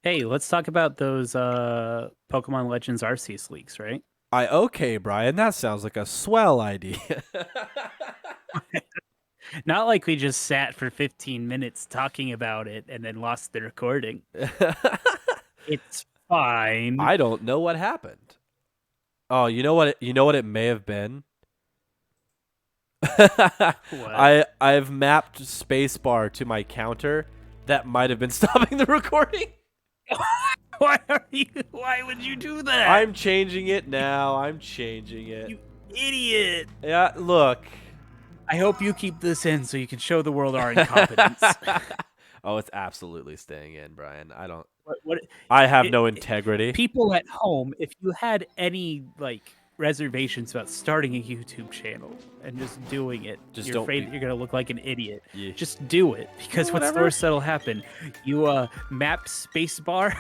Hey, let's talk about those Pokemon Legends Arceus leaks, right? Okay, Brian, that sounds like a swell idea. Not like we just sat for 15 minutes talking about it and then lost the recording. It's fine. I don't know what happened. Oh, you know what? You know what it may have been. What? I've mapped spacebar to my counter. That might have been stopping the recording. Why would you do that? I'm changing it now. I'm changing it. You idiot. Yeah, look. I hope you keep this in so you can show the world our incompetence. Oh, it's absolutely staying in, Brian. I don't. What I have it, no it, integrity. people at home, if you had any reservations about starting a YouTube channel and just doing it, Just you're don't afraid be. that you're gonna look like an idiot. Yeah. Just do it because what's the Whatever. worst that'll happen? You map spacebar,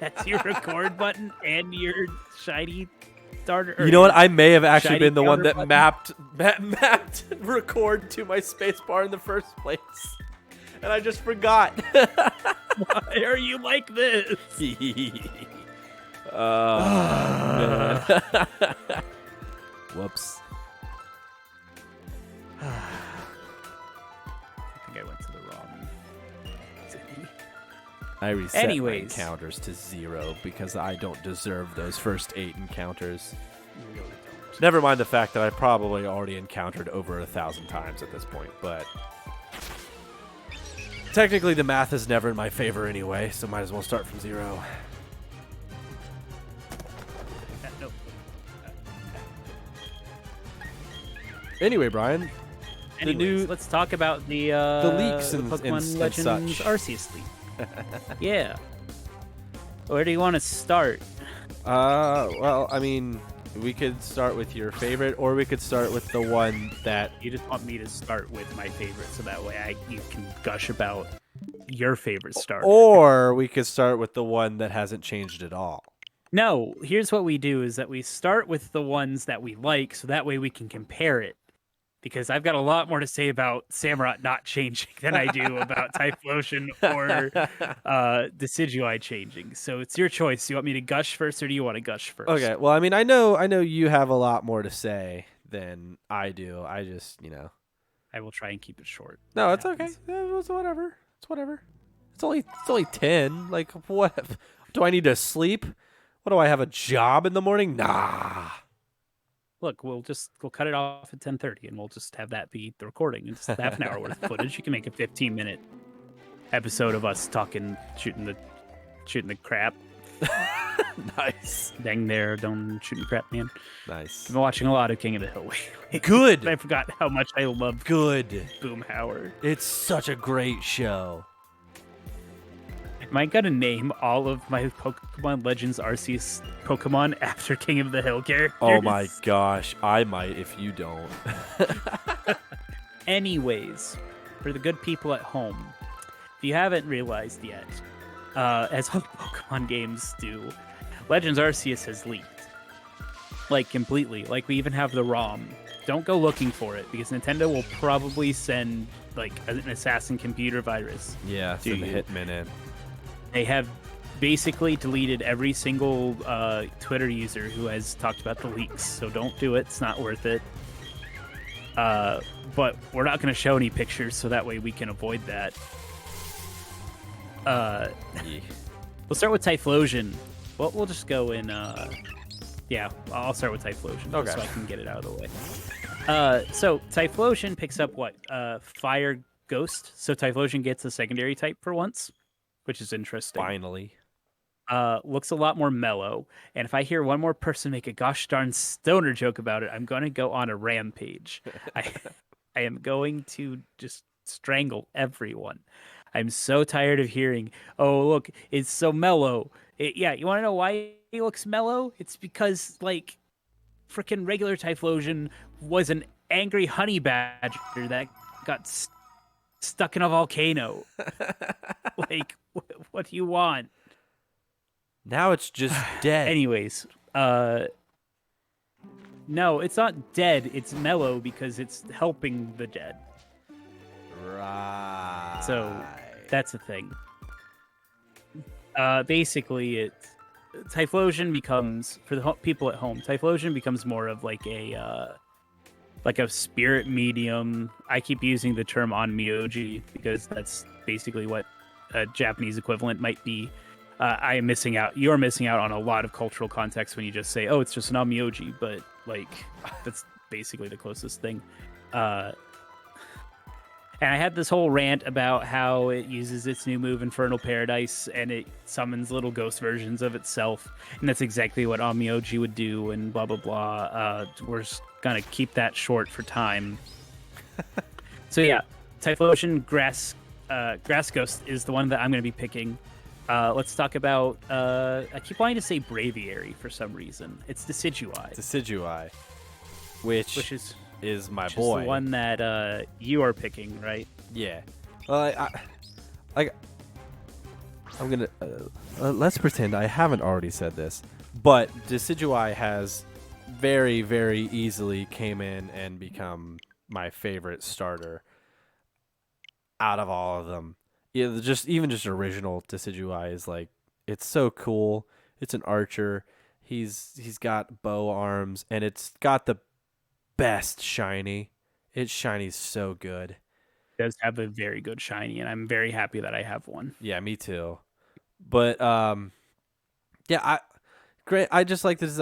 that's your record button and your shiny starter. Or You know what? your I may have actually shiny been the one counter that button. mapped record to my spacebar in the first place, and I just forgot. Why are you like this? Oh, man. Whoops. I think I went to the wrong city. I reset my Anyways. encounters to 0 because I don't deserve those first 8 encounters. You really don't. Never mind the fact that I probably already encountered over 1,000 times at this point, but technically the math is never in my favor anyway, so might as well start from 0. Nope. Anyway, Brian, Anyways, let's talk about the leaks and Pokemon and Legends such. Arceus leak. Yeah. Where do you want to start? Well, I mean, we could start with your favorite, or we could start with the one that. You just want me to start with my favorite, so that way you can gush about your favorite starter. Or we could start with the one that hasn't changed at all. No, here's what we do: is that we start with the ones that we like, so that way we can compare it. Because I've got a lot more to say about Samurott not changing than I do about Typhlosion or Decidueye changing. So it's your choice. Do you want me to gush first, or do you want to gush first? Okay, well, I mean, I know you have a lot more to say than I do. I just, I will try and keep it short. No, That it's okay. happens. It's whatever. It's whatever. It's only 10. Like, what? Do I need to sleep? What do I have, a job in the morning? Nah. Look, we'll cut it off at 10:30, and we'll just have that be the recording. It's half an hour worth of footage. You can make a 15-minute episode of us talking, shooting the crap. Nice. Dang there, don't shooting crap, man. Nice. I've been watching a lot of King of the Hill. Good. I forgot how much I love Good. Boomhauer. It's such a great show. Am I gonna name all of my Pokemon Legends Arceus Pokemon after King of the Hill characters? Oh my gosh. I might if you don't. Anyways, for the good people at home, if you haven't realized yet, as all Pokemon games do, Legends Arceus has leaked. Like, completely. Like, we even have the ROM. Don't go looking for it, because Nintendo will probably send, like, an assassin computer virus. Yeah, send the you? Hitman in. They have basically deleted every single Twitter user who has talked about the leaks, so don't do it. It's not worth it. But we're not going to show any pictures, so that way we can avoid that. Yeah. We'll start with Typhlosion. Well, we'll just go in. Yeah, I'll start with Typhlosion, Okay. so I can get it out of the way. So Typhlosion picks up what? Fire Ghost. So Typhlosion gets a secondary type for once, which is interesting. Finally. Looks a lot more mellow. And if I hear one more person make a gosh darn stoner joke about it, I'm going to go on a rampage. I am going to just strangle everyone. I'm so tired of hearing, oh, look, it's so mellow. Yeah, you want to know why he looks mellow? It's because, like, freaking regular Typhlosion was an angry honey badger that got stuck in a volcano. Like, what do you want? Now it's just dead. Anyways, no, it's not dead. It's mellow because it's helping the dead. Right. So that's the thing. Basically, Typhlosion becomes for the people at home. Typhlosion becomes more of like a spirit medium. I keep using the term onmyoji because that's basically what a Japanese equivalent might be. I am missing out. You're missing out on a lot of cultural context when you just say, "Oh, it's just an onmyoji," but like that's basically the closest thing. Uh, and I had this whole rant about how it uses its new move, Infernal Paradise, and it summons little ghost versions of itself, and that's exactly what onmyoji would do, and blah blah blah. We're just gonna keep that short for time. So yeah, Typhlosion Grass Ghost is the one that I'm gonna be picking. Let's talk about. I keep wanting to say Braviary for some reason. It's Decidueye. Decidueye, which is my boy. Is the one that you are picking, right? Yeah. Well, I'm gonna let's pretend I haven't already said this, but Decidueye has very, very easily came in and become my favorite starter out of all of them. Yeah, even just original Decidueye is like, it's so cool. It's an archer. He's got bow arms, and it's got the best shiny. Its shiny's so good. It does have a very good shiny, and I'm very happy that I have one. Yeah, me too. But yeah, great. I just like this.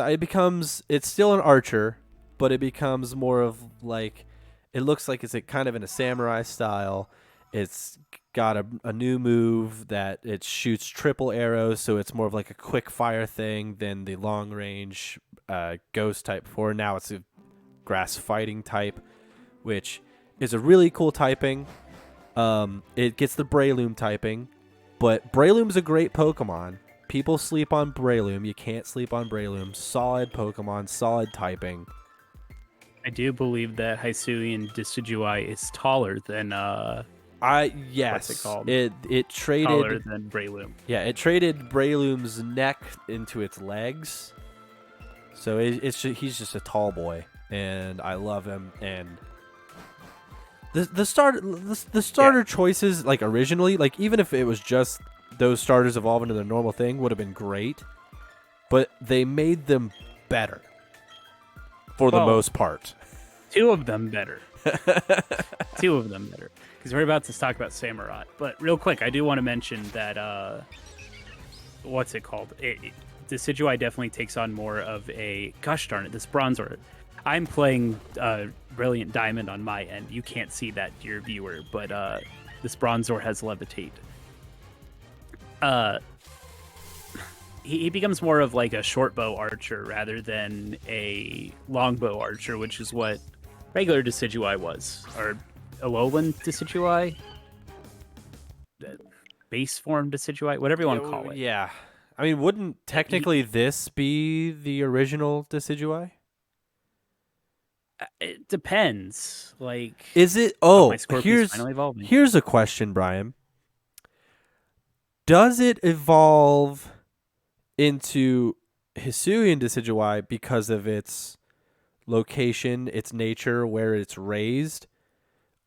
It's still an archer, but it becomes more of like, it looks like it's kind of in a samurai style. It's got a new move that it shoots triple arrows, so it's more of like a quick fire thing than the long range ghost type before. Now it's a grass fighting type, which is a really cool typing. It gets the Breloom typing, but Breloom's a great Pokemon. People sleep on Breloom. You can't sleep on Breloom. Solid Pokemon, solid typing. I do believe that Hisuian Decidueye is taller than yes. What's it called? It traded taller than Breloom. Yeah, it traded Breloom's neck into its legs. So he's just a tall boy, and I love him. And the starter choices, like originally, like even if it was just those starters evolve into their normal thing, would have been great. But they made them better for the most part. Two of them better. Two of them better. Because we're about to talk about Samurott. But real quick, I do want to mention that, what's it called? Decidueye definitely takes on more of a, gosh darn it, this Bronzor. I'm playing Brilliant Diamond on my end. You can't see that, dear viewer, but this Bronzor has Levitate. He becomes more of like a short bow archer rather than a long bow archer, which is what regular Decidueye was, or Alolan Decidueye, base form Decidueye, whatever you want to call it. Yeah, I mean, wouldn't technically this be the original Decidueye? It depends. Like, is it? Oh, here's a question, Brian. Does it evolve into Hisuian Decidueye because of its location, its nature, where it's raised,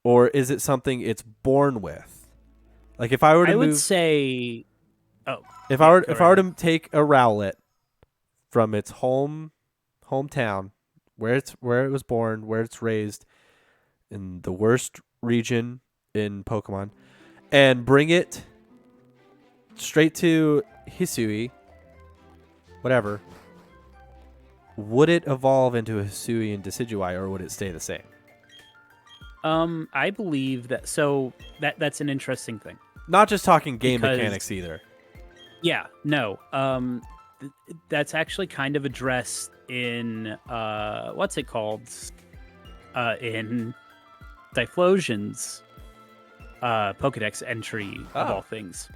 or is it something it's born with? Like if I were to would say, if I were to take a Rowlet from its hometown, where it was born, where it's raised, in the worst region in Pokemon, and bring it straight to Hisui, whatever, would it evolve into a Hisuian Decidueye, or would it stay the same? I believe that. So that's an interesting thing. Not just talking game mechanics either. Yeah, no. That's actually kind of addressed in what's it called? In Typhlosion's Pokedex entry of all things.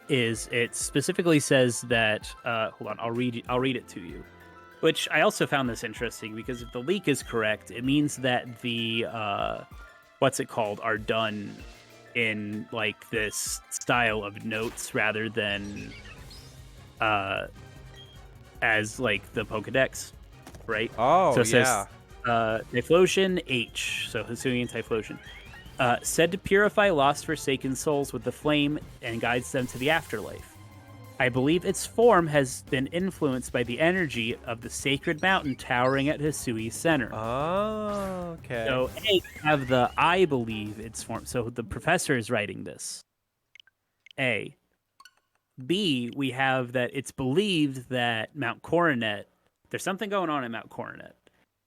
It specifically says that hold on, I'll read it to you. Which I also found this interesting because if the leak is correct, it means that the what's it called are done in like this style of notes rather than as like the Pokedex, right? Oh, so it says Typhlosion H, so Hisuian Typhlosion. Said to purify lost forsaken souls with the flame and guides them to the afterlife. I believe its form has been influenced by the energy of the sacred mountain towering at Hisui's center. Oh, okay. So A, have the I believe its form. So the professor is writing this. A. B, we have that it's believed that Mount Coronet, there's something going on in Mount Coronet.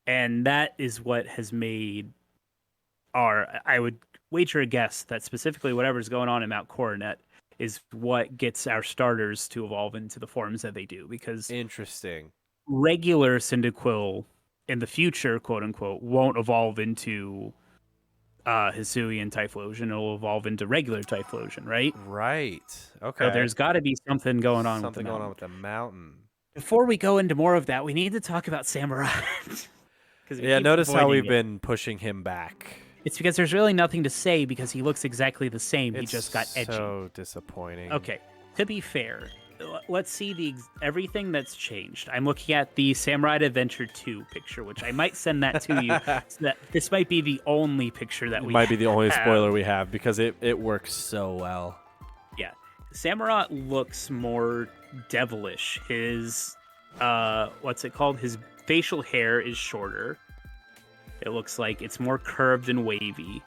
And that is what has made I would wager a guess that specifically whatever's going on in Mount Coronet is what gets our starters to evolve into the forms that they do. Because Interesting. regular Cyndaquil in the future, quote unquote, won't evolve into Hisuian Typhlosion. It'll evolve into regular Typhlosion, right? Right. So Okay. there's got to be something going on with the Something going on mountain. with the mountain. Before we go into more of that, we need to talk about Samurai. Because we Yeah, keep notice how avoiding we've it. been pushing him back. It's because there's really nothing to say because he looks exactly the same. He It's just got edgy. so disappointing. Okay, to be fair, let's see everything that's changed. I'm looking at the Samurai Adventure 2 picture, which I might send that to you. So that this might be the only picture that It we might be the only have. spoiler we have because it works so well. Yeah, Samurai looks more devilish. His what's it called? His facial hair is shorter. It looks like it's more curved and wavy.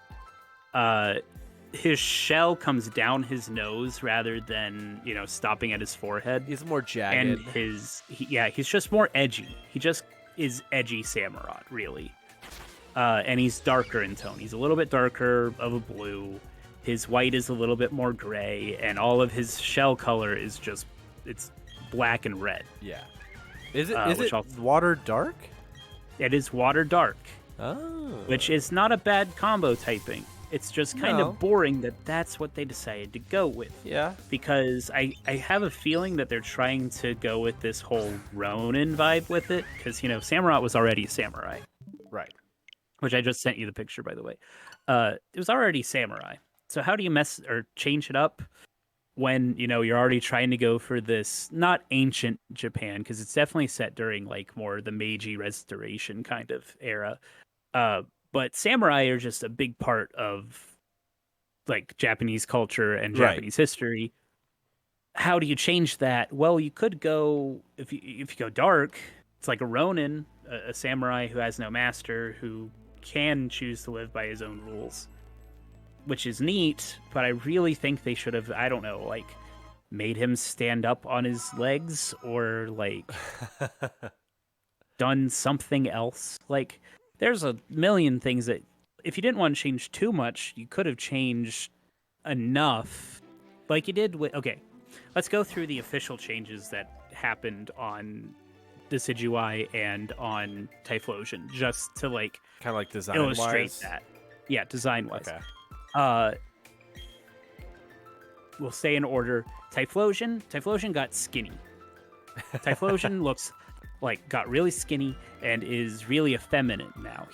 His shell comes down his nose rather than, stopping at his forehead. He's more jagged. And he's just more edgy. He just is edgy Samurott, really. And he's darker in tone. He's a little bit darker of a blue. His white is a little bit more gray, and all of his shell color is it's black and red. Yeah. Is it which water dark? It is water dark, Oh. which is not a bad combo typing. It's just kind No. of boring that that's what they decided to go with. Yeah. Because I have a feeling that they're trying to go with this whole Ronin vibe with it. Because, Samurott was already a samurai. Right. Which I just sent you the picture, by the way. It was already samurai. So how do you mess or change it up when, you're already trying to go for this, not ancient Japan, because it's definitely set during, like, more the Meiji Restoration kind of era. But samurai are just a big part of, like, Japanese culture and Right. Japanese history. How do you change that? Well, you could go if you go dark. It's like a Ronin, a samurai who has no master, who can choose to live by his own rules, which is neat. But I really think they should have, I don't know, like made him stand up on his legs or like done something else. Like there's a million things that if you didn't want to change too much, you could have changed enough, like you did with. Okay, let's go through the official changes that happened on Decidueye and on Typhlosion, just to like Kind of like design illustrate wise. that. Yeah, design wise. Okay. We'll stay in order. Typhlosion got skinny. Typhlosion looks like got really skinny and is really effeminate now.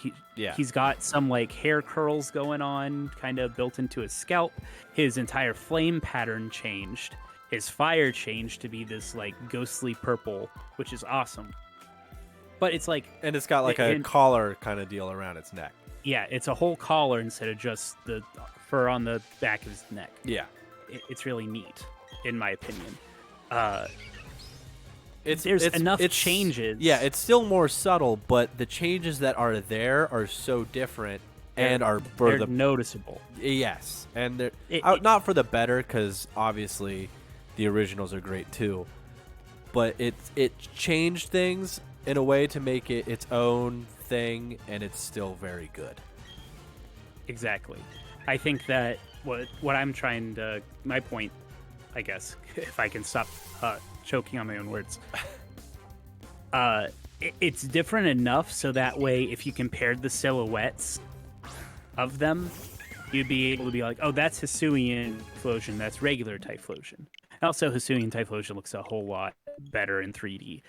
He's got some like hair curls going on, kind of built into his scalp. His entire flame pattern changed. His fire changed to be this like ghostly purple, which is awesome. But it's like, And it's got like a collar kind of deal around its neck. yeah, it's a whole collar instead of just the fur on the back of his neck. Yeah. It's really neat, in my opinion. There's enough changes. Yeah, it's still more subtle, but the changes that are there are so different and are for they're noticeable. Yes, and they're It- not for the better, because obviously the originals are great too. But it changed things in a way to make it its own thing, and it's still very good. Exactly. I think that what I'm trying to, my point, I guess, if I can stop choking on my own words, it's different enough so that way if you compared the silhouettes of them, you'd be able to be like, oh, that's Hisuian Typhlosion, that's regular Typhlosion. Also, Hisuian Typhlosion looks a whole lot better in 3D.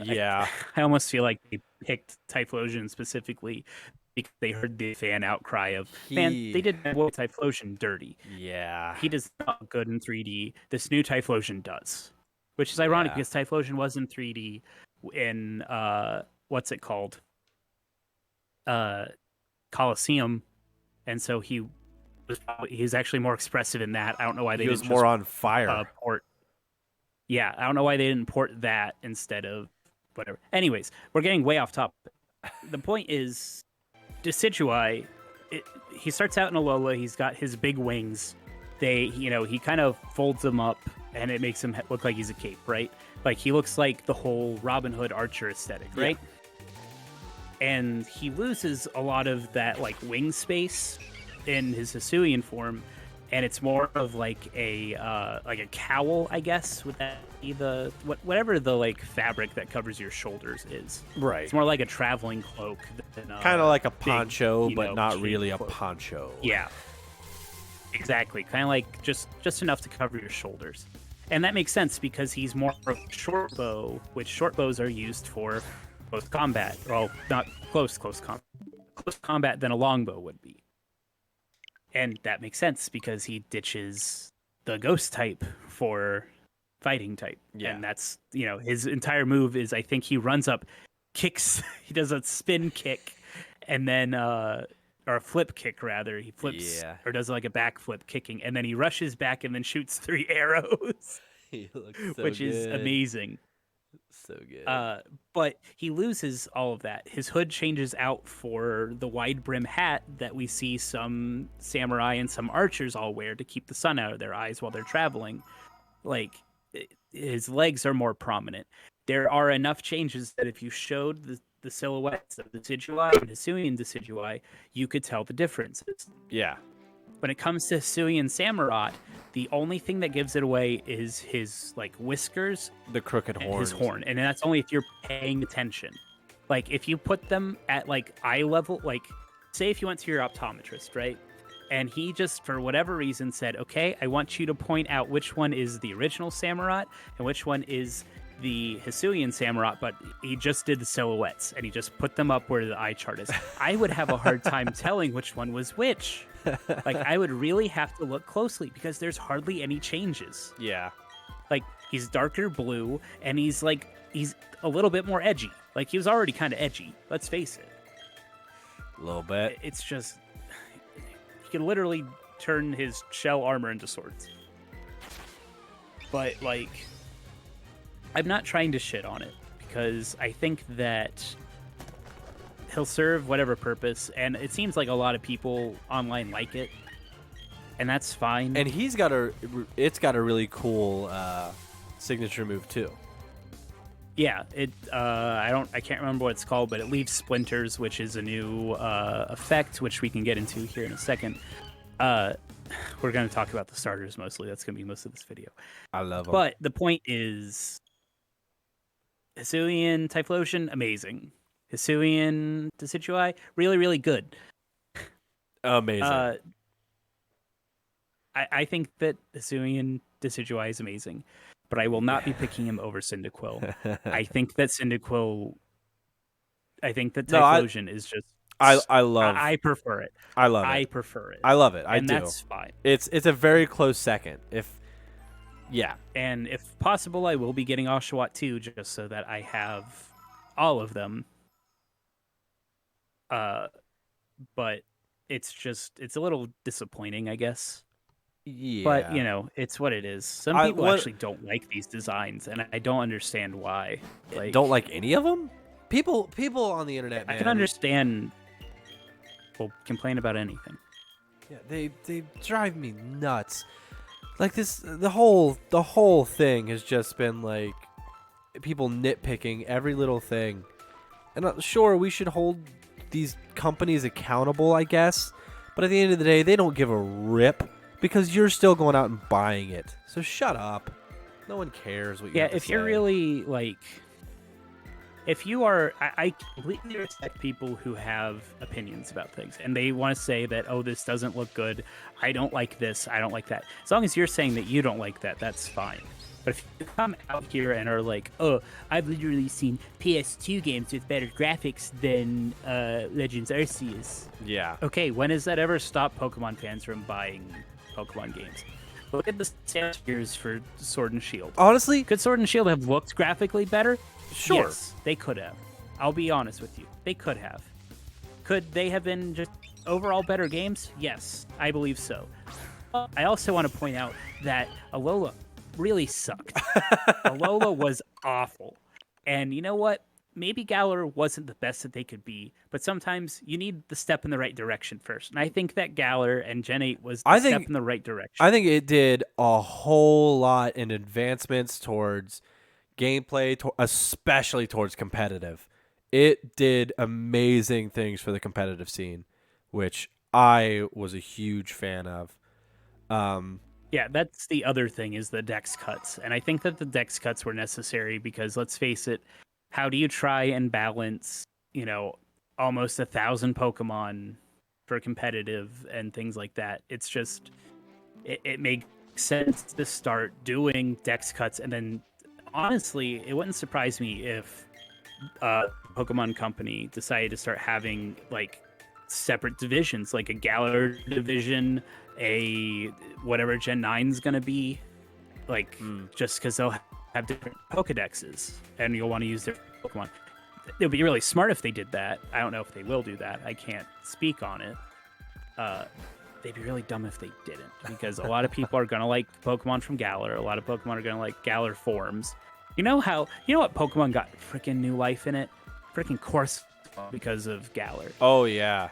Yeah. I almost feel like they picked Typhlosion specifically because they heard the fan outcry of, man, they did Typhlosion dirty. Yeah. He does not look good in 3D. This new Typhlosion does. Which is ironic because Typhlosion was in 3D in, what's it called? Coliseum. And so he's actually more expressive in that. I don't know why they He was didn't more just on fire. port. Yeah, I don't know why they didn't port that instead of whatever. Anyways, we're getting way off topic. The point is, Decidueye, he starts out in Alola. He's got his big wings. He kind of folds them up, and it makes him look like he's a cape, right? Like he looks like the whole Robin Hood Archer aesthetic, right? Yeah. And he loses a lot of that like wing space in his Hisuian form, and it's more of like a cowl, I guess. Would that be whatever the like fabric that covers your shoulders is? Right. It's more like a traveling cloak than kind of like a poncho, big, but not really a cloak. poncho. Yeah, exactly. Kind of like just enough to cover your shoulders, and that makes sense because he's more of a short bow, which short bows are used for close combat. Well, not close combat than a longbow would be. And that makes sense because he ditches the ghost type for fighting type. Yeah. And that's, his entire move is I think he runs up, kicks, he does a spin kick, and then, or a flip kick rather. He flips, or does like a backflip kicking, and then he rushes back and then shoots 3 arrows, He looks so which good. is amazing. So good. But he loses all of that. His hood changes out for the wide brim hat that we see some samurai and some archers all wear to keep the sun out of their eyes while they're traveling. Like, his legs are more prominent. There are enough changes that if you showed the silhouettes of the Decidueye and Hisuian Decidueye, you could tell the differences. Yeah. When it comes to Hisuian Samurott, the only thing that gives it away is his like whiskers, the crooked horn, his horn, and that's only if you're paying attention. Like if you put them at like eye level, like say if you went to your optometrist, right, and he just for whatever reason said, "Okay, I want you to point out which one is the original Samurott and which one is the Hisuian Samurott," but he just did the silhouettes and he just put them up where the eye chart is. I would have a hard time telling which one was which. Like I would really have to look closely because there's hardly any changes. Yeah. Like he's darker blue and he's a little bit more edgy. Like he was already kind of edgy. Let's face it. A little bit. It's just he can literally turn his shell armor into swords. But like I'm not trying to shit on it because I think that he'll serve whatever purpose, and it seems like a lot of people online like it, and that's fine. And it's got a really cool signature move too. Yeah, I can't remember what it's called, but it leaves splinters, which is a new effect, which we can get into here in a second. We're going to talk about the starters mostly. That's going to be most of this video. I love them. But the point is, Hisuian Typhlosion, amazing. Hisuian Decidueye, really, really good. Amazing. I think that Hisuian Decidueye is amazing, but I will not be picking him over Cyndaquil. I think that Typhlosion is just. I prefer it. I love it. I prefer it. I love it. And that's fine. It's a very close second. And if possible, I will be getting Oshawott too, just so that I have all of them. But it's a little disappointing, I guess. Yeah. But it's what it is. Some people actually don't like these designs, and I don't understand why. Like, don't like any of them? People on the internet, man. I can understand. People complain about anything. Yeah, they drive me nuts. Like the whole thing has just been like people nitpicking every little thing. And sure, we should hold these companies accountable, I guess. But at the end of the day, they don't give a rip because you're still going out and buying it. So shut up. No one cares what you have to if you're say. really like, if you are, I completely respect people who have opinions about things and they want to say that, oh, this doesn't look good. I don't like this. I don't like that. As long as you're saying that you don't like that, that's fine. But if you come out here and are like, oh, I've literally seen PS2 games with better graphics than Legends Arceus. Yeah. Okay, when has that ever stopped Pokemon fans from buying Pokemon games? Look at the Spheres for Sword and Shield. Honestly, Could Sword and Shield have looked graphically better? Sure. Yes, they could have. I'll be honest with you. They could have. Could they have been just overall better games? Yes, I believe so. I also want to point out that Alola really sucked. Alola was awful. And you know what? Maybe Galar wasn't the best that they could be, but sometimes you need the step in the right direction first. And I think that Galar and Gen 8 was the I step think in the right direction. I think it did a whole lot in advancements towards gameplay, especially towards competitive. It did amazing things for the competitive scene, which I was a huge fan of. Um, Yeah, that's the other thing is the dex cuts. And I think that the dex cuts were necessary because let's face it, how do you try and balance, almost 1,000 Pokemon for competitive and things like that? It's just it makes sense to start doing dex cuts, and then honestly, it wouldn't surprise me if Pokemon Company decided to start having like separate divisions, like a Galar division, a whatever Gen 9 is gonna be, like just because they'll have different Pokedexes, and you'll want to use their Pokemon. It would be really smart if they did that. I don't know if they will do that. I can't speak on it. They'd be really dumb if they didn't, because a lot of people are gonna like Pokemon from Galar. A lot of Pokemon are gonna like Galar forms. You know what Pokemon got freaking new life in it? Freaking course because of Galar. oh yeah.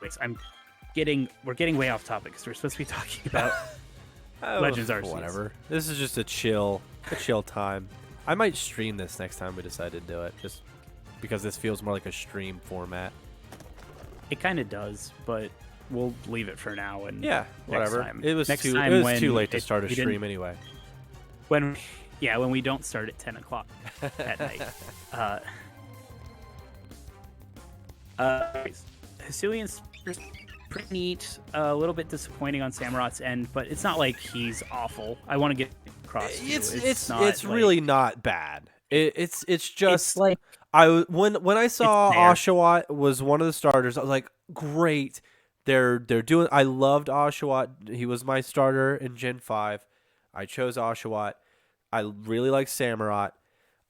Wait, we're getting way off topic because we're supposed to be talking about Legends Arceus. Whatever. This is just a chill time. I might stream this next time we decide to do it, just because this feels more like a stream format. It kind of does, but we'll leave it for now. And Yeah, whatever. Time. It was next too time it was when too late to start a stream anyway. When we don't start at 10 o'clock at night. Hisuian's pretty neat. A little bit disappointing on Samurot's end, but it's not like he's awful. I want to get across. It's really not bad. It's just it's like when I saw Oshawott was one of the starters, I was like, great. They're doing. I loved Oshawott. He was my starter in Gen 5. I chose Oshawott. I really like Samurott.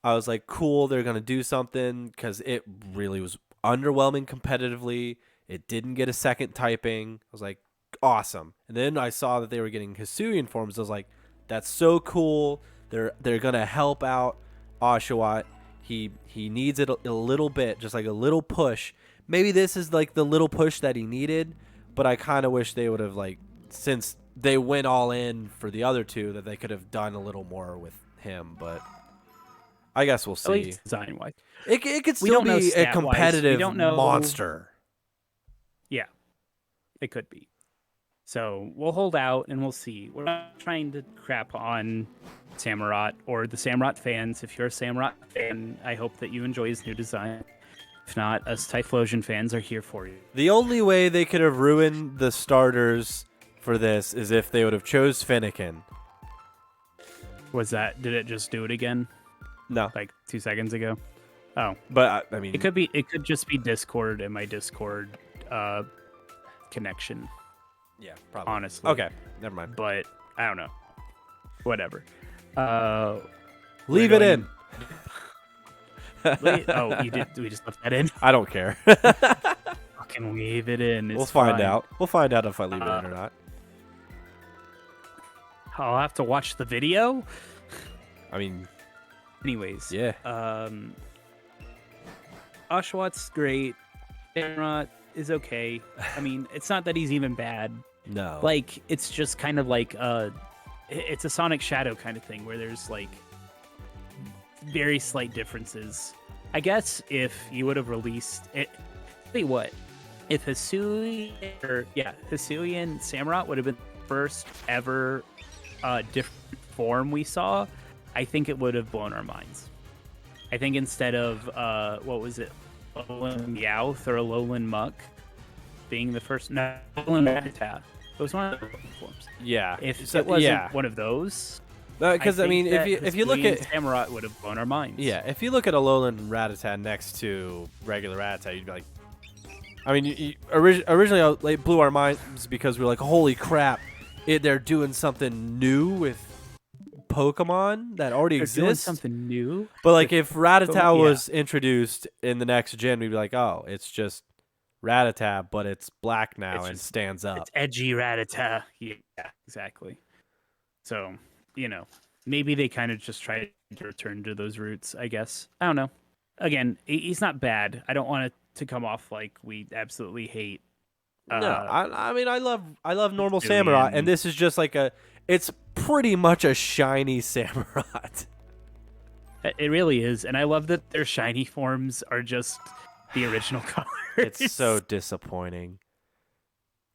I was like, cool. They're gonna do something because it really was underwhelming competitively. It didn't get a second typing. I was like, awesome. And then I saw that they were getting Hisuian forms. I was like, that's so cool. They're gonna help out Oshawott. He needs it a little bit, just like a little push. Maybe this is like the little push that he needed, but I kind of wish they would have, like, since they went all in for the other two, that they could have done a little more with him. But I guess we'll see. At least design-wise. It could still be a competitive monster. Yeah, it could be. So we'll hold out and we'll see. We're not trying to crap on Samurott or the Samurott fans. If you're a Samurott fan, I hope that you enjoy his new design. If not, us Typhlosion fans are here for you. The only way they could have ruined the starters for this is if they would have chose Fennekin. Did it just do it again? No. Like 2 seconds ago? Oh. But, I mean... It could just be Discord and my Discord connection. Yeah, probably. Honestly. Okay, never mind. But, I don't know. Whatever. Leave it in. You did. We just left that in. I don't care. Fucking leave it in. We'll find out. We'll find out if I leave it in or not. I'll have to watch the video. I mean, anyways. Yeah. Oshawott's great. Samurott is okay. I mean, it's not that he's even bad. No. Like, it's just kind of like it's a Sonic Shadow kind of thing where there's like very slight differences. I guess if you would have released it, tell you what, if Hisuian Samurott would have been the first ever different form we saw, I think it would have blown our minds. I think instead of what was it, Alolan Meowth or Alolan Muck being the first, no, Alolan Rattata. It was one of the forms. Yeah. If it wasn't one of those, because I mean, if you look at Samurott, would have blown our minds. Yeah, if you look at Alolan Rattata next to regular Rattata, you'd be like, I mean, originally it blew our minds because we were like, holy crap, they're doing something new with Pokemon that already exists. Doing something new. But like, if Rattata was introduced in the next gen, we'd be like, oh, it's just Rattata, but it's black now and stands up. It's edgy Rattata. Yeah, exactly. So, maybe they kind of just try to return to those roots, I guess. I don't know. Again, he's not bad. I don't want it to come off like we absolutely hate No, uh I mean I love normal Samurott, and Julian. this is just like it's pretty much a shiny Samurott. It really is, and I love that their shiny forms are just the original colors. It's so disappointing.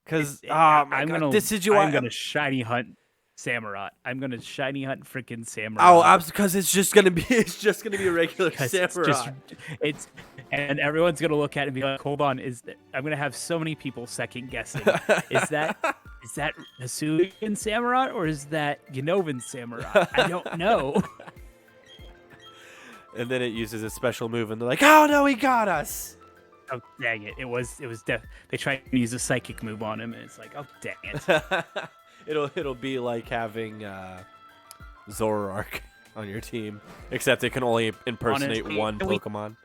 Cause I'm gonna this is I'm gonna shiny hunt Samurott. I'm gonna shiny hunt freaking Samurott. because it's just gonna be a regular Because it's just Samurott. it's and everyone's gonna look at it and be like, hold on, I'm gonna have so many people second guessing. Is that Hisuian Samurott or is that Genovan Samurott? I don't know. And then it uses a special move, and they're like, "Oh no, he got us!" Oh dang it! It was they tried to use a psychic move on him, and it's like, oh dang it! It'll be like having Zoroark on your team, except it can only impersonate Honestly, one Pokemon.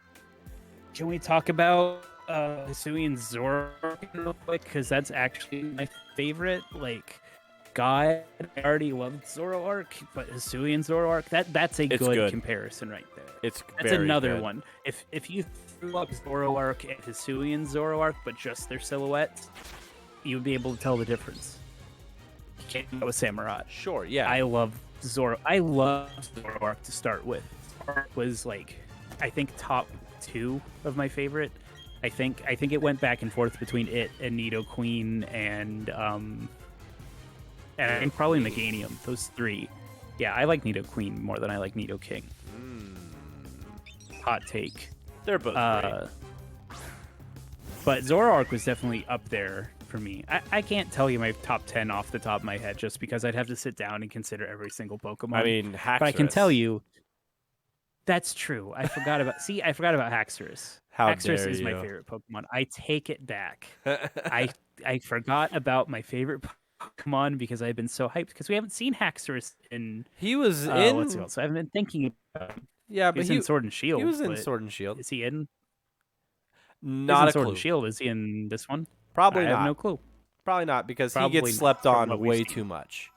Can we talk about Hisuian Zoroark real quick? Because that's actually my favorite. Like, God, I already loved Zoroark, but Hisuian Zoroark, that's a good comparison right there. That's That's another good. one. If you threw up Zoroark and Hisuian Zoroark, but just their silhouettes, you would be able to tell the difference. You can't do that with Samurott. Sure, yeah. I love Zoroark to start with. Zoroark was like, I think top 2 of my favorite. I think it went back and forth between it and Nidoqueen and I think probably Meganium. Those 3. Yeah, I like Nidoqueen more than I like Nidoking. Hot take. They're both great. But Zoroark was definitely up there for me. I can't tell you my top 10 off the top of my head just because I'd have to sit down and consider every single Pokemon. I mean, Haxorus. But I can tell you, that's true. I forgot about Haxorus. How Haxorus dare is my you. favorite Pokemon. I take it back. I forgot about my favorite Pokemon because I've been so hyped because we haven't seen Haxorus in He was what's it called? So I haven't been thinking about him. Yeah, but He's in Sword and Shield. He was in but Sword and Shield. Is he in? Not He's in a Sword clue. and Shield. Is he in this one? Probably I not. have no clue. Probably not because he Probably gets not, slept from on what we've way seen. too much.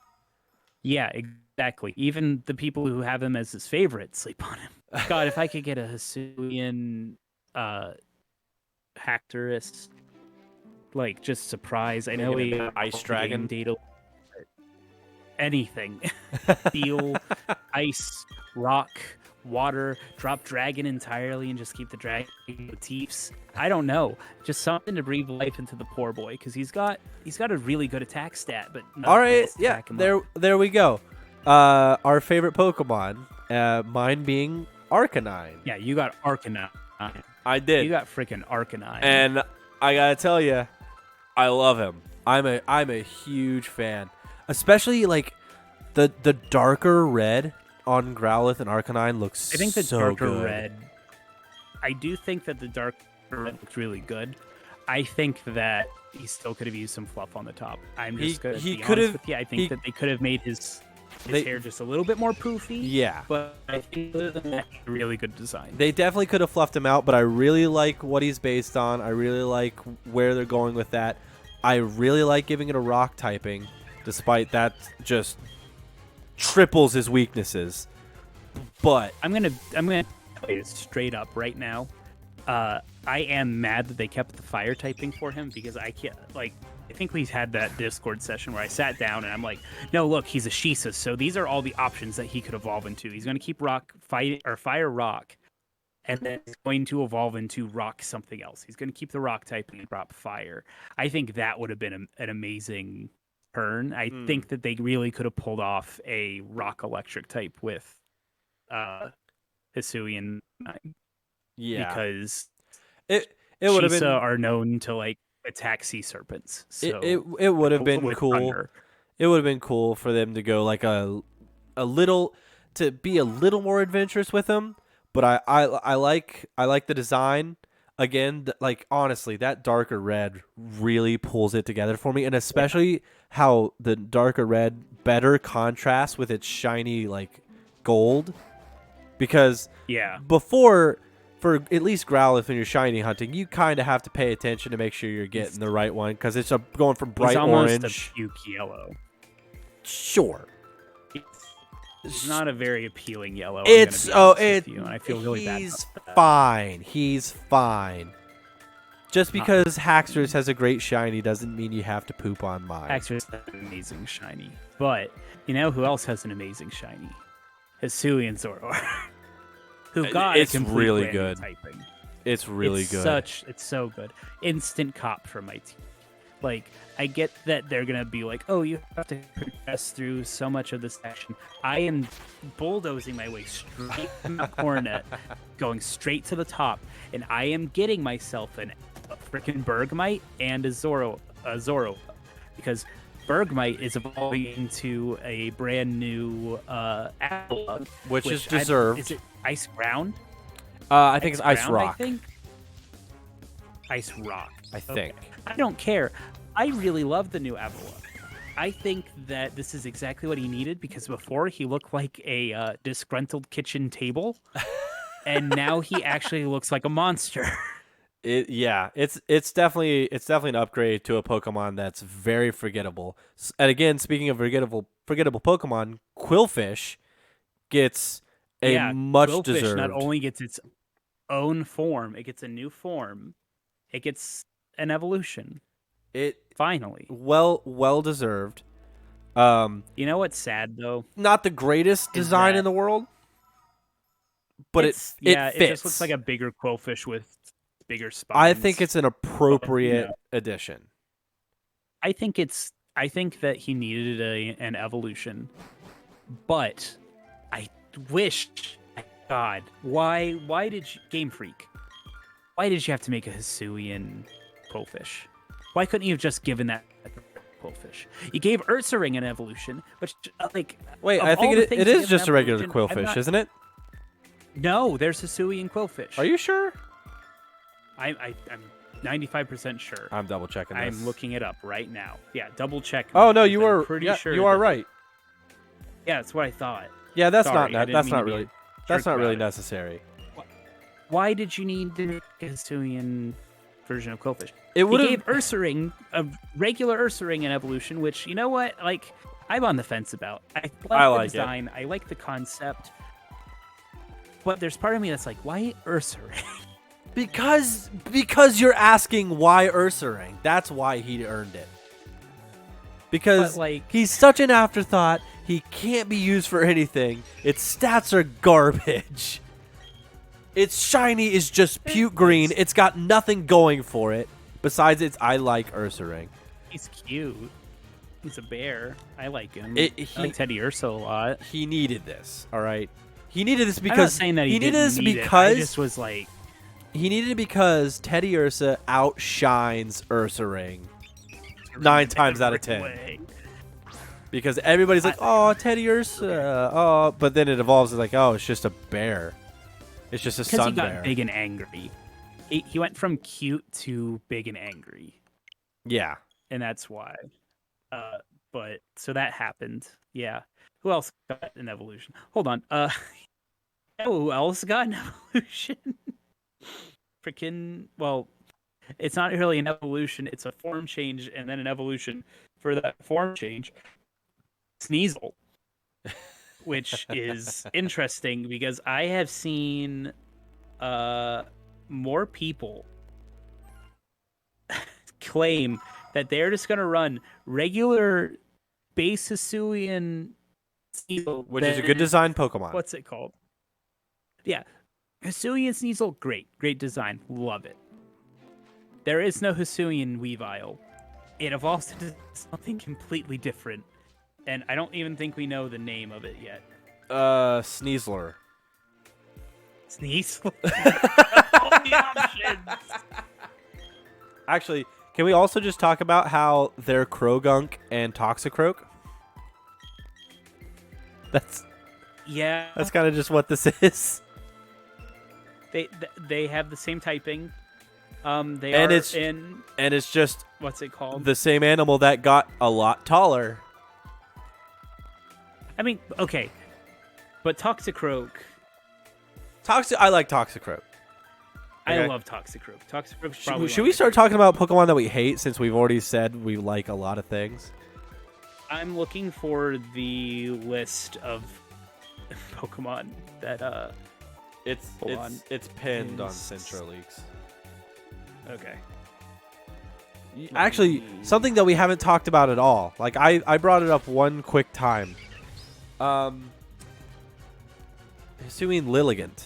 Yeah, exactly. Even the people who have him as his favorite sleep on him. God, if I could get a Hisuian Haxorus, like just surprise. I know he Ice Dragon. data. Anything. Steel, ice, rock, water, drop dragon entirely and just keep the dragon motifs. I don't know. Just something to breathe life into the poor boy because he's got a really good attack stat, but All right, else to yeah, back him up. there we go. Our favorite Pokemon, mine being Arcanine. Yeah, you got Arcanine. I did. You got freaking Arcanine. And I gotta tell you, I love him. I'm a huge fan, especially like the darker red on Growlithe and Arcanine looks. I think the so darker good. red. I do think that the darker red looks really good. I think that he still could have used some fluff on the top. I'm just gonna be honest with you. I think that they could have made his hair just a little bit more poofy. Yeah. But I think other than that, really good design. They definitely could have fluffed him out, but I really like what he's based on. I really like where they're going with that. I really like giving it a rock typing, despite that just triples his weaknesses. But I'm gonna tell you straight up right now. I am mad that they kept the fire typing for him because I can't like. I think we had that Discord session where I sat down and I'm like, no, look, he's a Shisa, so these are all the options that he could evolve into. He's going to keep fire rock, and then he's going to evolve into rock something else. He's going to keep the rock typing and drop fire. I think that would have been an amazing turn. I think that they really could have pulled off a rock electric type with Hisuian, yeah, because it would have Shisa been are known to like attack sea serpents. So it would have been with cool. thunder. It would have been cool for them to go like a little to be a little more adventurous with him. But I like the design. Again, like honestly, that darker red really pulls it together for me, and especially how the darker red better contrasts with its shiny like gold. Because Yeah. before, for at least Growlithe when you're shiny hunting, you kind of have to pay attention to make sure you're getting the right one because it's going from bright He's almost orange. a puke yellow. Sure. He's not a very appealing yellow. It's I'm gonna be honest with you, and I feel really bad. He's fine. He's fine. Just because Haxorus has a great shiny doesn't mean you have to poop on mine. Haxorus has an amazing shiny, but you know who else has an amazing shiny? Hisuian Zoroark, who got it's a complete really random good. typing. It's really good. It's so good. Instant cop for my team. Like, I get that they're gonna be like, oh, you have to progress through so much of this section. I am bulldozing my way straight from the cornet, going straight to the top, and I am getting myself a freaking Bergmite and a Zoro, because Bergmite is evolving into a brand new analog, which is deserved. Is it Ice Ground? I think it's Ice Ground, Rock. I think Ice Rock. I think. Okay. I don't care. I really love the new Avila. I think that this is exactly what he needed, because before he looked like a disgruntled kitchen table, and now he actually looks like a monster. It's definitely an upgrade to a Pokemon that's very forgettable. And again, speaking of forgettable Pokemon, Quillfish gets much Quillfish deserved. Not only gets its own form, it gets a new form. It gets an evolution. It finally well deserved. You know what's sad though? Not the greatest design in the world, but it fits. It just looks like a bigger Quillfish with bigger spines. I think it's an appropriate addition. I think that he needed an evolution, but I wish, God, why did you, Game Freak? Why did you have to make a Hisuian Quillfish? Why couldn't you have just given that Quillfish? You gave Ursaring an evolution, which wait, I think it is just a regular Quillfish, isn't it? No, there's Hisuian Quillfish. Are you sure? I'm 95% sure. I'm double checking this. I'm looking it up right now. Yeah, double check. Oh no, you were pretty sure you are right. Yeah, that's what I thought. Yeah, that's Sorry, not really necessary. Why did you need to make a Hisuian version of Quillfish? It would have gave Ursaring, a regular Ursaring, an evolution, which, you know what? Like, I'm on the fence about. I like the design. I like the concept. But there's part of me that's like, why Ursaring? Because you're asking why Ursaring. That's why he earned it. Because he's such an afterthought. He can't be used for anything. Its stats are garbage. Its shiny is just puke green. It's got nothing going for it. Besides I like Ursaring. He's cute. He's a bear. I like him. I like Teddy Ursa a lot. He needed this, all right? He needed this because... I'm not saying that he needed didn't this need because it. I just was like... He needed it because Teddy Ursa outshines Ursaring 9 times out of 10. Because everybody's like, oh, Teddy Ursa. Oh, but then it evolves. It's like, oh, it's just a bear. It's just a sun bear. Because he got big and angry. He went from cute to big and angry. Yeah. And that's why. But so that happened. Yeah. Who else got an evolution? Hold on. Who else got an evolution? Freaking, well, it's not really an evolution. It's a form change and then an evolution for that form change. Sneasel. Which is interesting because I have seen more people claim that they're just going to run regular base Hisuian Sneasel. Which is a good design Pokemon. What's it called? Yeah. Hisuian Sneasel, great design. Love it. There is no Hisuian Weavile. It evolves into something completely different. And I don't even think we know the name of it yet. Sneasler. Sneasler? All the options. Actually, can we also just talk about how they're Krogunk and Toxicroak? That's kind of just what this is. They have the same typing. It's just what's it called? The same animal that got a lot taller. I mean, okay, but Toxicroak. I like Toxicroak. I love Toxicroak. Toxicroak's probably. Should we start talking about Pokemon that we hate since we've already said we like a lot of things? I'm looking for the list of Pokemon that Hold on. It's pinned on Is- SENSHO Leaks. okay. Actually, something that we haven't talked about at all. Like I brought it up one quick time. Hisuian Lilligant,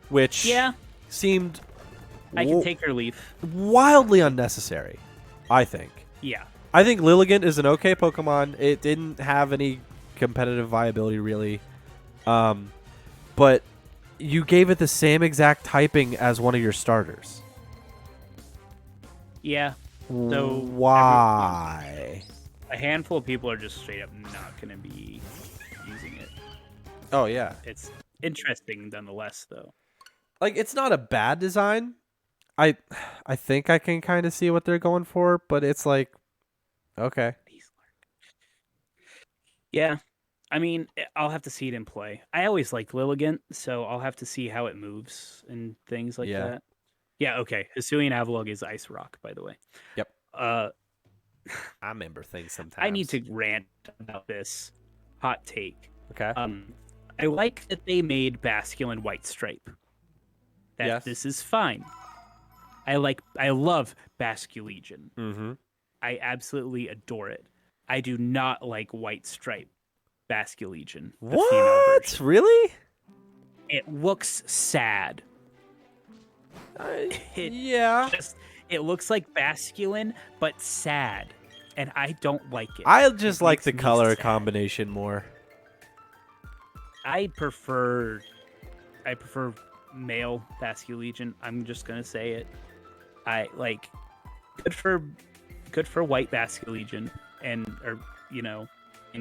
which Yeah, seemed I can take or leave. wildly unnecessary. I think. Yeah. I think Lilligant is an okay Pokemon. It didn't have any competitive viability really, but you gave it the same exact typing as one of your starters. Yeah. So Why? a handful of people are just straight up not going to be using it. Oh yeah. It's interesting nonetheless, though. Like it's not a bad design. I think I can kind of see what they're going for, but it's like okay. Yeah. I mean, I'll have to see it in play. I always liked Lilligant, so I'll have to see how it moves and things like Yeah. that. Yeah, okay. Hisuian Avalugg is Ice Rock, by the way. Yep. Uh, I remember things sometimes. I need to rant about this hot take. Okay. I like that they made Basculin White Stripe. That Yes. This is fine. I love Basculegion. Mm-hmm. I absolutely adore it. I do not like White Stripe Basculegion. The female What? version. Really? It looks sad. Yeah. It looks like Basculin, but sad. And I don't like it. I just It like makes the me color sad. combination more. I prefer male Basculegion. I'm just gonna say it. I like good for white Basculegion in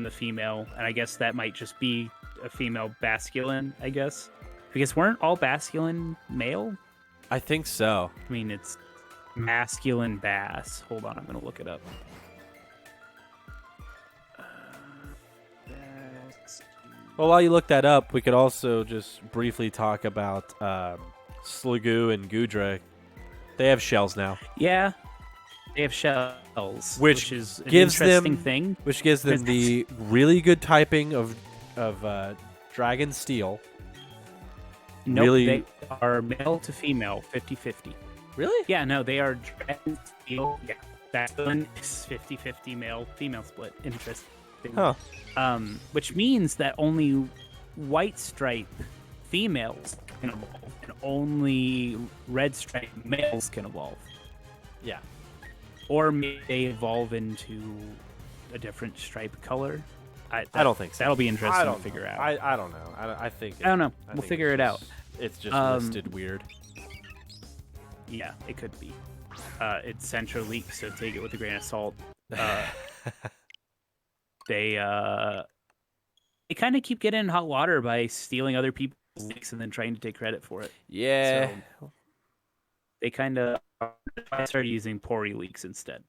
the female, and I guess that might just be a female Basculin, I guess. Because weren't all Basculin male? I think so. I mean, it's masculine bass. Hold on, I'm gonna look it up. Well, while you look that up, we could also just briefly talk about Sliggoo and Goodra. They have shells now, Yeah, they have shells, Which is an gives interesting them- thing. which gives them the really good typing of Dragon Steel. Nope, really- they are male to female, 50-50. Really? Yeah, no, they are Dragon Steel. Yeah, that one is 50-50 male-female split. Interesting. Huh. Which means that only white stripe females can evolve, and only red stripe males can evolve. Yeah. Or may they evolve into a different stripe color? I don't think so. That'll be interesting to know. figure out. I don't know. I think. I don't know. I We'll think figure it's it out. just- It's just listed weird. Yeah, it could be. It's Central Leak, so take it with a grain of salt. They kind of keep getting in hot water by stealing other people's leaks and then trying to take credit for it. Yeah. So they kind of started using Pori leaks instead.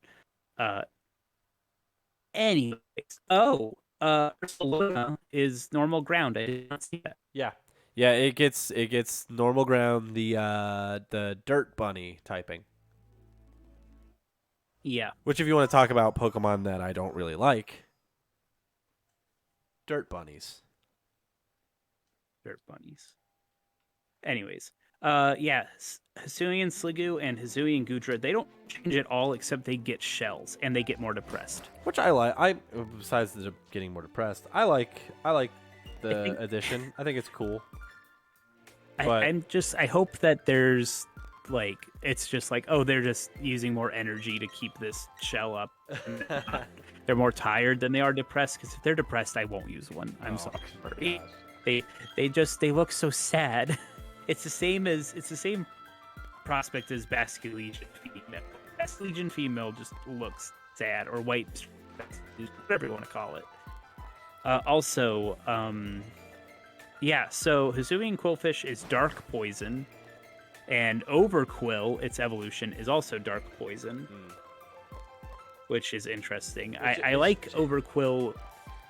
Anyways, Barcelona is normal ground. I did not see that. Yeah. Yeah, it gets normal ground, the dirt bunny typing. Yeah, Which if you want to talk about Pokemon that I don't really like, dirt bunnies. dirt bunnies. Anyways, Hisuian Sliggoo and Hisuian Goodra, they don't change at all except they get shells and they get more depressed. Which I like. Besides getting more depressed, I like the think- addition. I think it's cool. But- I hope that there's it's just like, oh, they're just using more energy to keep this shell up. They're more tired than they are depressed, because if they're depressed, I won't use one. I'm sorry. They look so sad. It's the same prospect as Basculegion female. Basculegion female just looks sad, or white, whatever you want to call it. So Hisuian Quillfish is dark poison, and Overquill, its evolution, is also dark poison, which is interesting. I like Overquill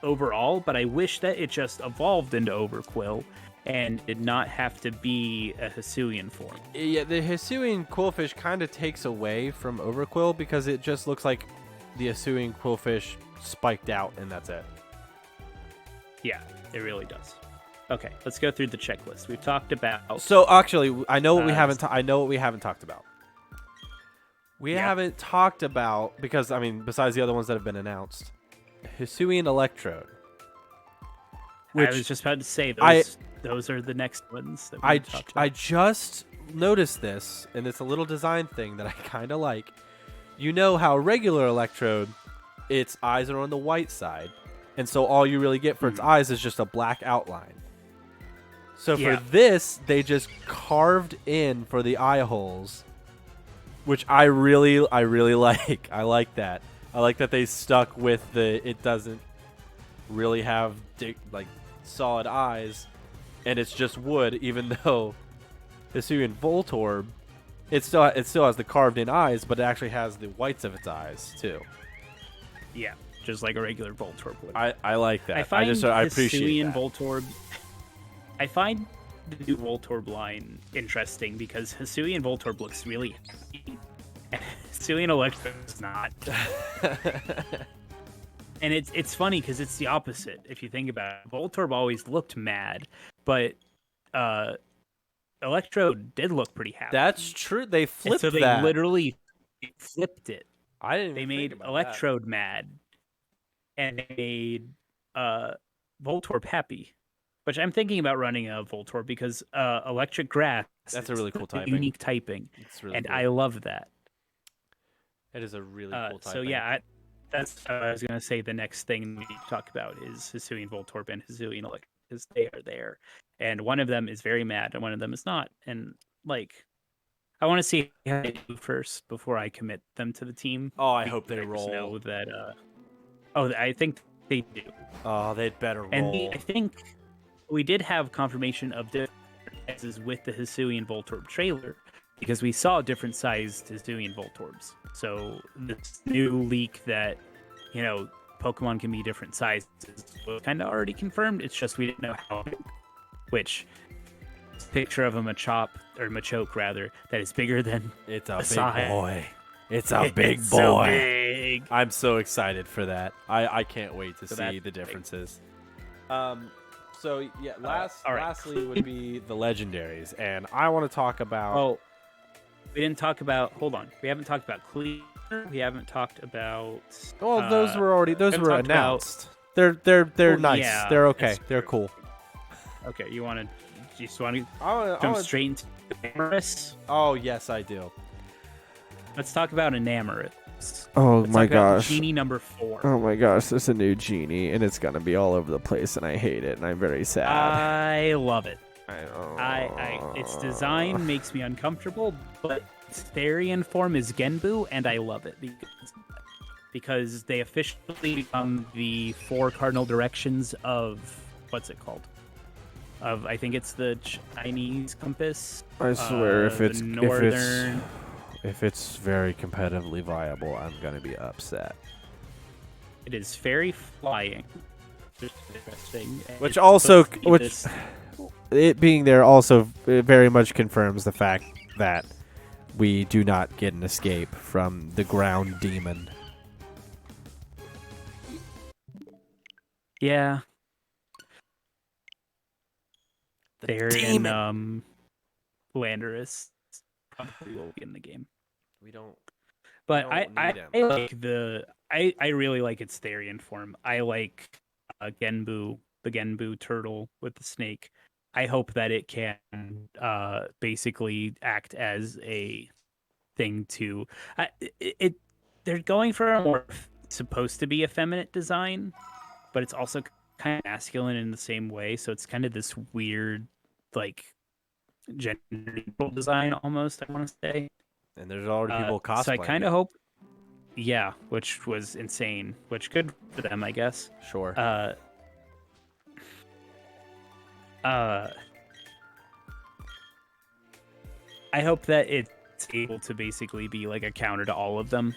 overall, but I wish that it just evolved into Overquill and did not have to be a Hisuian form. Yeah, the Hisuian Quillfish kind of takes away from Overquill because it just looks like the Hisuian Quillfish spiked out, and that's it. Yeah. It really does. Okay, let's go through the checklist. We've talked about. So actually, I know what we haven't. this- I know what we haven't talked about. We haven't talked about because I mean, besides the other ones that have been announced, Hisuian Electrode. I was just about to say those are the next ones that we talked about. I just noticed this, and it's a little design thing that I kind of like. You know how regular Electrode, its eyes are on the white side, and so all you really get for its eyes is just a black outline. So for this, they just carved in for the eye holes, which I really like. I like that. I like that they stuck with it doesn't really have solid eyes, and it's just wood. Even though Hisuian Voltorb, it still has the carved in eyes, but it actually has the whites of its eyes too. Yeah, just like a regular Voltorb would. I like that. I appreciate Hisuian that. Voltorb. I find the new Voltorb line interesting because Hisuian Voltorb looks really happy. Hisuian Electro is not. And it's funny because it's the opposite if you think about it. Voltorb always looked mad, but Electro did look pretty happy. That's true. They flipped so they that. literally flipped it. I didn't. They even made think about Electrode mad, and they made Voltorb happy. Which I'm thinking about running a Voltorb because Electric Grass. That's a really cool typing. Unique typing, It's really and cool. I love that. It is a really cool typing. So yeah, that's I was gonna say. The next thing we talk about is Hisuian Voltorb and Hisuian Electric, because they are there, and one of them is very mad, and one of them is not. And like, I want to see how they do first before I commit them to the team. Oh, I hope they I just roll. know that. I think they do. Oh, they'd better roll. And I think we did have confirmation of different sizes with the Hisuian Voltorb trailer, because we saw different sized Hisuian Voltorbs. So this new leak that, Pokemon can be different sizes was kind of already confirmed. It's just we didn't know how big. Which picture of a Machoke rather, that is bigger than It's a big size. boy. It's a big boy. So big. I'm so excited for that. I can't wait to So see that's the big. differences. So yeah, all right. lastly would be the legendaries, and I want to talk about. Oh, we didn't talk about. Hold on, we haven't talked about Cleaner. We haven't talked about. Well, those were already haven't talked announced. They're Well, nice. yeah, They're okay. that's They're true. cool. Okay, you just want to I jump wanna- straight into Enamorus? Oh yes, I do. Let's talk about Enamorus. Oh Let's my talk about gosh. Genie number 4. Oh my gosh, there's a new genie and it's gonna be all over the place and I hate it and I'm very sad. I love it. I Its design makes me uncomfortable, but its Therian form is Genbu, and I love it because they officially become the 4 cardinal directions of what's it called? I think it's the Chinese compass. I swear if the it's northern. if it's very competitively viable, I'm gonna be upset. It is fairy flying. Which is interesting. and Which it's also- supposed to be which- this- It being there also very much confirms the fact that we do not get an escape from the ground demon. Yeah. The Therian Landorus probably will be in the game. We don't. But don't need I him. like I really like its Therian form. I like Genbu, the Genbu turtle with the snake. I hope that it can basically act as a thing to they're going for a more supposed to be effeminate design, but it's also kind of masculine in the same way, so it's kind of this weird like gender neutral design almost, I want to say. And there's already people cosplaying. So I kind of hope, yeah, which was insane, which good for them, I guess. Sure. I hope that it's able to basically be like a counter to all of them.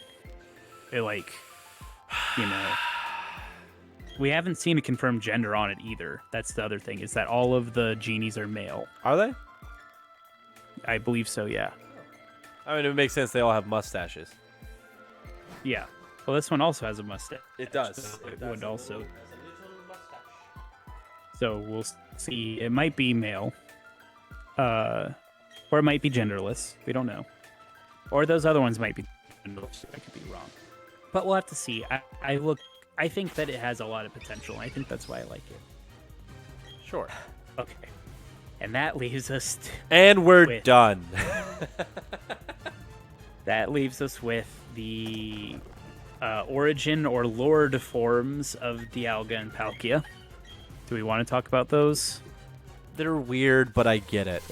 We haven't seen a confirmed gender on it either. That's the other thing, is that all of the genies are male. Are they? I believe so, yeah. I mean, it makes sense. They all have mustaches. Yeah. Well, this one also has a mustache. It does. So it would also. So we'll see. It might be male, or it might be genderless. We don't know. Or those other ones might be genderless. I could be wrong, but we'll have to see. I think that it has a lot of potential. I think that's why I like it. Sure. Okay, and that leaves us. And we're with- done. That leaves us with the origin or lord forms of Dialga and Palkia. Do we want to talk about those? They're weird, but I get it.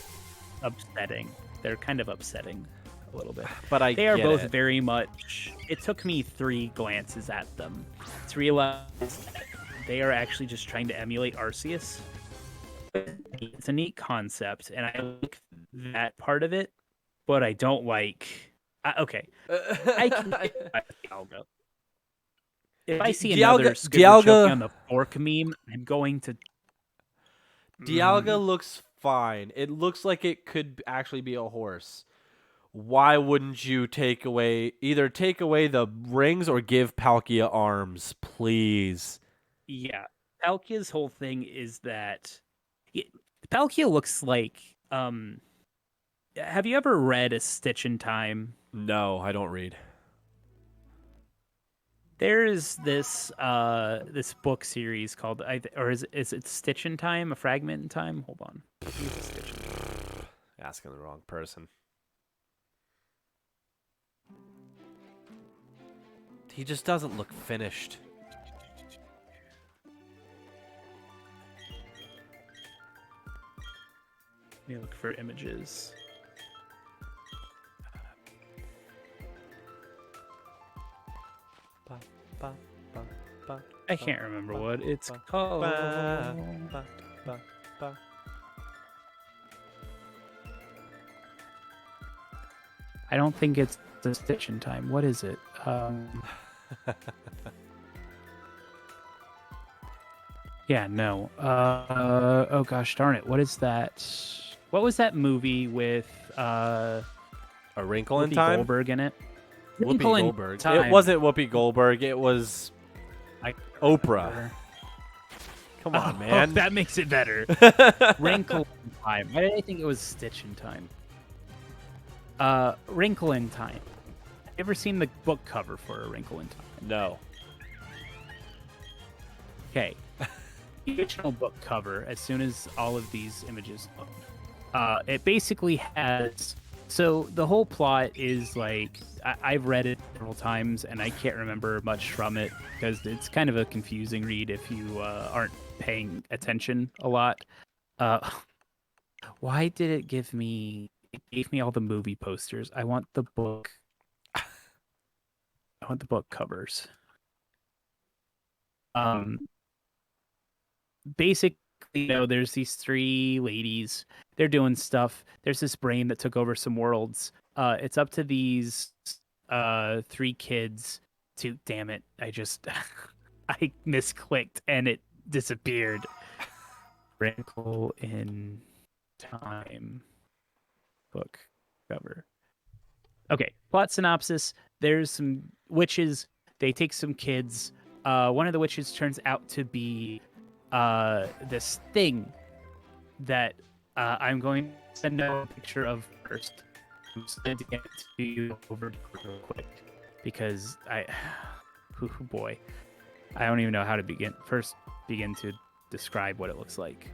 Upsetting. They're kind of upsetting a little bit. But I They are get both it. very much. It took me 3 glances at them to realize that they are actually just trying to emulate Arceus. It's a neat concept, and I like that part of it, but I don't like. Okay, I can get by Dialga. If I see another Squidward choking on the fork meme, I'm going to. Dialga looks fine. It looks like it could actually be a horse. Why wouldn't you either take away the rings or give Palkia arms, please? Yeah, Palkia's whole thing is that Palkia looks like. Have you ever read A Stitch in Time? No, I don't read. There's this this book series called is it Stitch in Time? A Fragment in Time? Hold on. I think it's Stitch in Time. Asking the wrong person. He just doesn't look finished. Let me look for images. I can't remember what it's called. I don't think it's the Stitch in Time. What is it? Yeah, no. Oh gosh, darn it! What is that? What was that movie with A Wrinkle in Whoopi Time? Goldberg in it? Whoopi Wrinkle in Goldberg. Time. It wasn't Whoopi Goldberg. It was I Oprah. Come on, Oh, man. that makes it better. Wrinkle in Time. Why did I think it was Stitch in Time? Wrinkle in Time. Have you ever seen the book cover for A Wrinkle in Time? No. Okay. The original book cover, as soon as all of these images load, it basically has. So the whole plot is like I've read it several times and I can't remember much from it because it's kind of a confusing read if you aren't paying attention a lot. Why did it give me? It gave me all the movie posters. I want the book. I want the book covers. Basically, there's these 3 ladies. They're doing stuff. There's this brain that took over some worlds. It's up to these 3 kids to. Damn it! I misclicked and it disappeared. Wrinkle in Time book cover. Okay, plot synopsis. There's some witches. They take some kids. One of the witches turns out to be this thing that I'm going to send out a picture of first. I'm sending it to you over real quick because oh boy, I don't even know how to begin to describe what it looks like.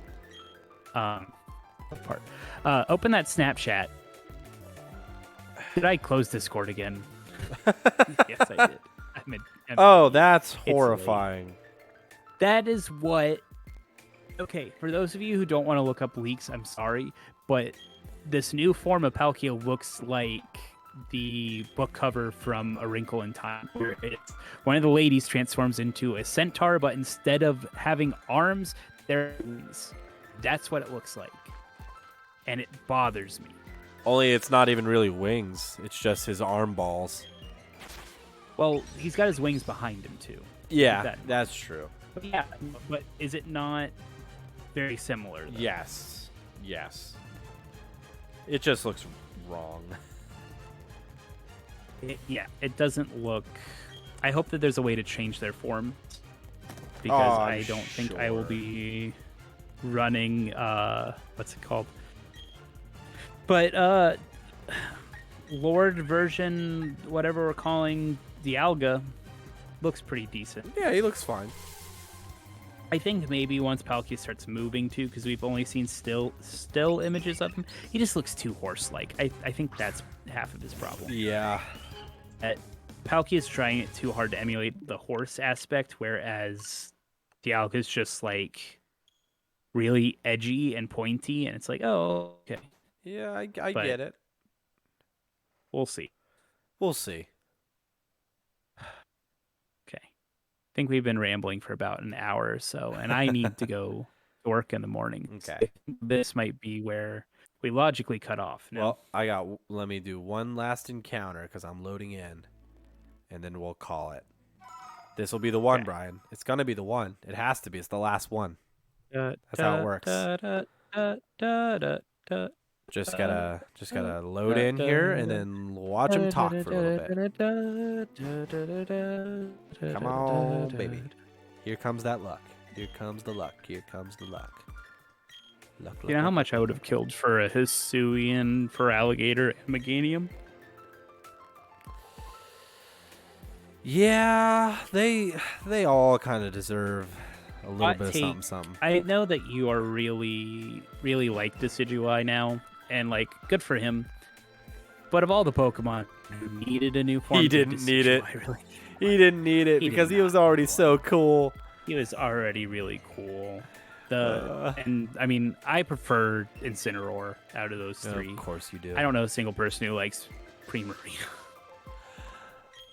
What part? Open that Snapchat. Did I close Discord again? Yes, I did. Oh, that's late. horrifying. That is what. Okay, for those of you who don't want to look up leaks, I'm sorry, but this new form of Palkia looks like the book cover from A Wrinkle in Time, where it's one of the ladies transforms into a centaur, but instead of having arms, they're wings. That's what it looks like, and it bothers me. Only it's not even really wings. It's just his arm balls. Well, he's got his wings behind him too. Yeah, that's true. But yeah, but is it not very similar, though? Yes. Yes. It just looks wrong. It doesn't look. I hope that there's a way to change their form because I don't think I will be running what's it called? But Lord version, whatever we're calling Dialga, looks pretty decent. Yeah, he looks fine. I think maybe once Palkia starts moving too, because we've only seen still images of him, he just looks too horse-like. I think that's half of his problem. Yeah. Palkia is trying it too hard to emulate the horse aspect, whereas Dialga is just like really edgy and pointy, and it's like, oh, okay, Yeah, I But- get it. we'll see. We'll see. Okay. I think we've been rambling for about an hour or so, and I need to go to work in the morning. Okay. This might be where we logically cut off. Now, Well, let me do one last encounter because I'm loading in, and then we'll call it. This will be the one, Okay. Brian. It's gonna be the one. It has to be. It's the last one. That's how it works. Just gotta load in here and then watch him talk for a little bit. Come on, baby. Here comes that luck. Here comes the luck. Here comes the luck. Luck. You know how much I would have killed for a Hisuian, for Alligator, and Meganium? Yeah, they all kind of deserve a little Hot bit of take. something. I know that you are really, really like Decidueye now, and like, good for him. But of all the Pokemon who needed a new form, He didn't need it. Decidueye really, He didn't need it He because did he was already so cool. he was already really cool. Uh. And I mean, I prefer Incineroar out of those three. Of course you do. I don't know a single person who likes Primarina.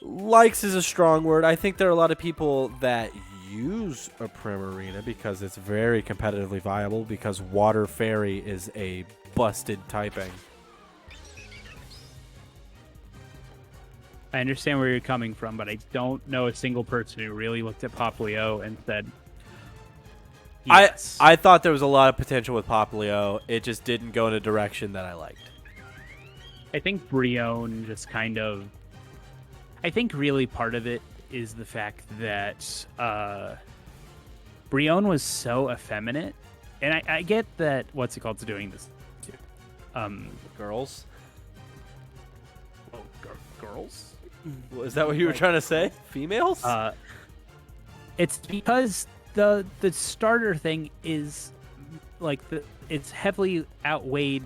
Likes is a strong word. I think there are a lot of people that use a Primarina because it's very competitively viable because Water Fairy is a busted typing. I understand where you're coming from, but I don't know a single person who really looked at Popplio and said, yes. I thought there was a lot of potential with Popplio. It just didn't go in a direction that I liked. I think Brion just kind of... I think really part of it is the fact that Brion was so effeminate. And I get that What's It Called to doing this too. Girls? Oh, girls? Is that what you were trying to say? Females? It's because the starter thing is like it's heavily outweighed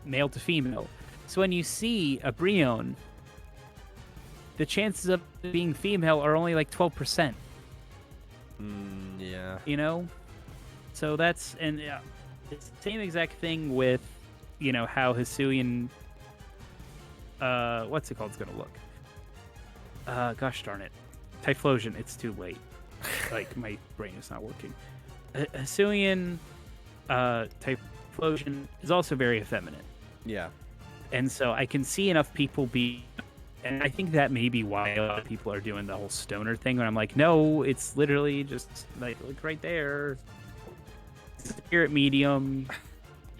male to female. So when you see a Brion, the chances of it being female are only like 12%. Yeah. You know, so that's and it's the same exact thing with how Hisuian what's it called is gonna look. Gosh darn it, Typhlosion. It's too late. Like my brain is not working. Hisuian Typhlosion is also very effeminate. Yeah. And so I can see enough people be, and I think that may be why a lot of people are doing the whole stoner thing. When I'm like, no, it's literally just like look right there. Spirit medium.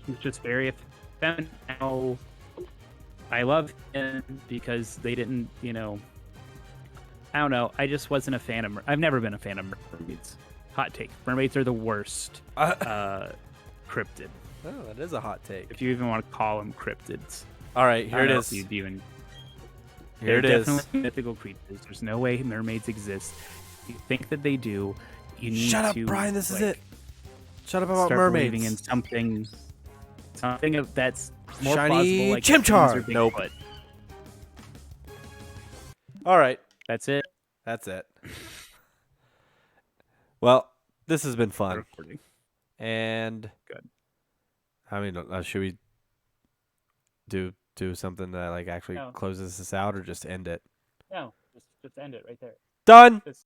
He's just very feminine. Now, I love him because they didn't, I don't know. I just wasn't a fan of. I've never been a fan of mermaids. Hot take: mermaids are the worst cryptid. Oh, that is a hot take. If you even want to call them cryptids. All right, here it is. Here Here it They're is. definitely mythical creatures. There's no way mermaids exist. If you think that they do, you need Shut up, to. Brian. This is like, it. Shut up about start mermaids. believing in something that's more Shiny plausible, like Chimchar. Bigfoot. Nope. All right, That's it. that's it. Well, this has been fun. Recording. And Good. I mean, should we do something that like actually No. closes this out, or just end it? No, just end it right there. Done. Just-